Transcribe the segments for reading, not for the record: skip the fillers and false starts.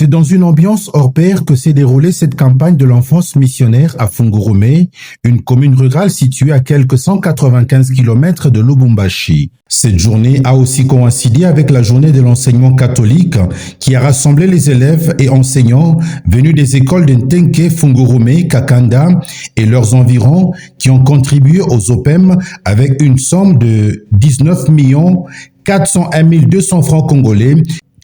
C'est dans une ambiance hors pair que s'est déroulée cette campagne de l'enfance missionnaire à Fungurumé, une commune rurale située à quelques 195 km de Lubumbashi. Cette journée a aussi coïncidé avec la journée de l'enseignement catholique qui a rassemblé les élèves et enseignants venus des écoles de Ntenke, Fungurumé, Kakanda et leurs environs qui ont contribué aux OPEM avec une somme de 19 401 200 francs congolais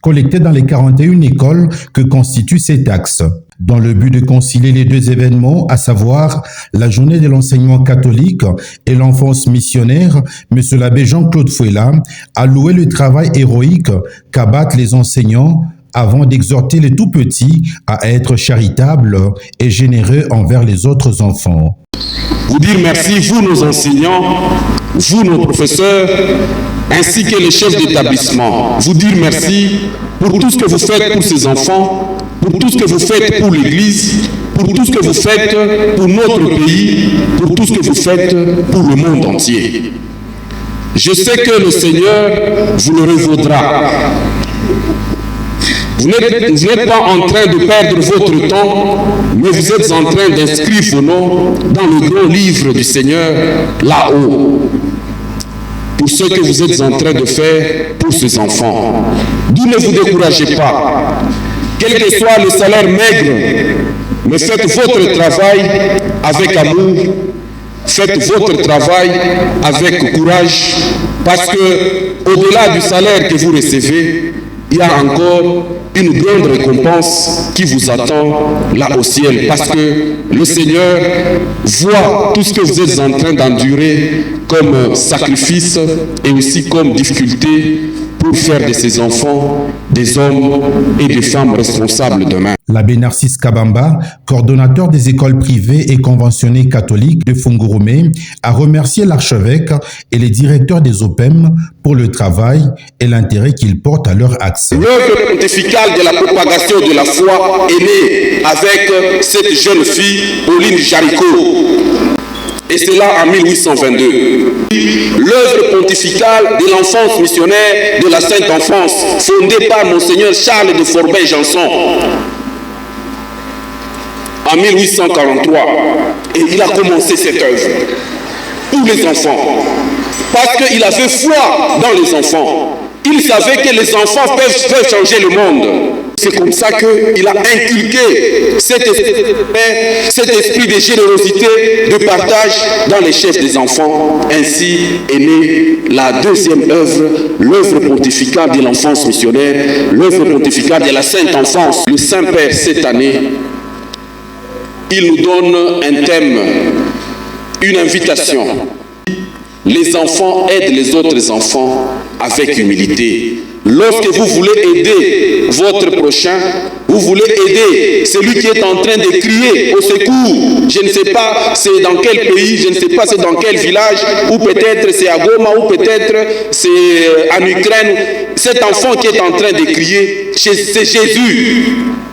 collectés dans les 41 écoles que constituent ces taxes. Dans le but de concilier les deux événements, à savoir la journée de l'enseignement catholique et l'enfance missionnaire, M. l'abbé Jean-Claude Fouela a loué le travail héroïque qu'abattent les enseignants avant d'exhorter les tout-petits à être charitables et généreux envers les autres enfants. Vous dire merci, vous nos enseignants, vous nos professeurs, ainsi que les chefs d'établissement. Vous dire merci pour tout ce que vous faites pour ces enfants, pour tout ce que vous faites pour l'Église, pour tout ce que vous faites pour notre pays, pour tout ce que vous faites pour le monde entier. Je sais que le Seigneur vous le revaudra. Vous n'êtes pas en train de perdre votre temps, mais vous êtes en train d'inscrire vos noms dans le grand livre du Seigneur, là-haut, pour ce que vous êtes en train de faire pour ces enfants. D'où ne vous découragez pas, quel que soit le salaire maigre, mais faites votre travail avec amour, faites votre travail avec courage, parce que au-delà du salaire que vous recevez, il y a encore une grande récompense qui vous attend là au ciel, parce que le Seigneur voit tout ce que vous êtes en train d'endurer comme sacrifice et aussi comme difficulté pour faire de ces enfants des hommes et des femmes responsables demain. L'abbé Narcisse Kabamba, coordonnateur des écoles privées et conventionnées catholiques de Fungurumé, a remercié l'archevêque et les directeurs des OPEM pour le travail et l'intérêt qu'ils portent à leur accès. L'œuvre pontificale de la propagation de la foi est née avec cette jeune fille, Pauline Jaricot. Et c'est là en 1822. L'œuvre pontificale de l'enfance missionnaire de la Sainte Enfance, fondée par Monseigneur Charles de Forbin-Janson en 1843. Et il a commencé cette œuvre pour les enfants. Parce qu'il avait foi dans les enfants. Il savait que les enfants peuvent changer le monde. C'est comme ça qu'il a inculqué cet esprit de générosité, de partage dans les chefs des enfants. Ainsi est née la deuxième œuvre, l'œuvre pontificale de l'enfance missionnaire, l'œuvre pontificale de la Sainte Enfance. Le Saint-Père, cette année, il nous donne un thème, une invitation. Les enfants aident les autres enfants avec humilité. Lorsque vous voulez aider votre prochain, vous voulez aider celui qui est en train de crier au secours. Je ne sais pas c'est dans quel pays, je ne sais pas c'est dans quel village, ou peut-être c'est à Goma, ou peut-être c'est en Ukraine. Cet enfant qui est en train de crier, c'est Jésus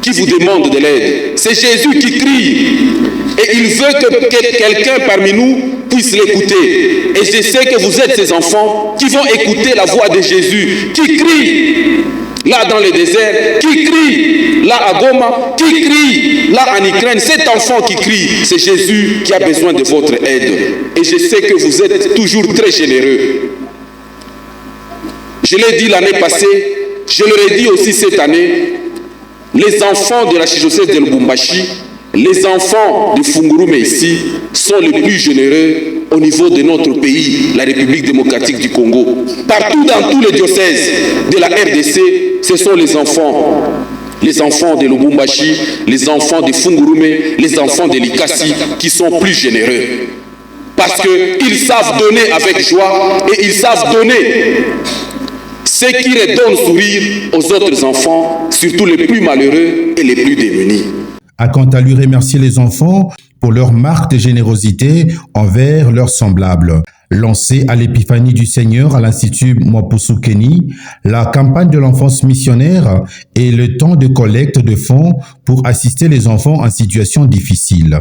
qui vous demande de l'aide. C'est Jésus qui crie. Et il veut que quelqu'un parmi nous puisse l'écouter. Et je sais que vous êtes ces enfants qui vont écouter la voix de Jésus, qui crie là dans le désert, qui crie là à Goma, qui crie là en Ukraine. Cet enfant qui crie, c'est Jésus qui a besoin de votre aide. Et je sais que vous êtes toujours très généreux. Je l'ai dit l'année passée, je l'aurais dit aussi cette année, les enfants de l'archidiocèse de Lubumbashi, les enfants de Fungurumé ici sont les plus généreux au niveau de notre pays, la République démocratique du Congo. Partout dans tous les diocèses de la RDC, ce sont les enfants de Lubumbashi, les enfants de Fungurumé, les enfants de Likasi qui sont plus généreux. Parce qu'ils savent donner avec joie et ils savent donner ce qui redonne sourire aux autres enfants, surtout les plus malheureux et les plus démunis. A quant à lui remercier les enfants pour leur marque de générosité envers leurs semblables. Lancée à l'épiphanie du Seigneur à l'Institut Mwapusu-Keni, la campagne de l'enfance missionnaire est le temps de collecte de fonds pour assister les enfants en situation difficile.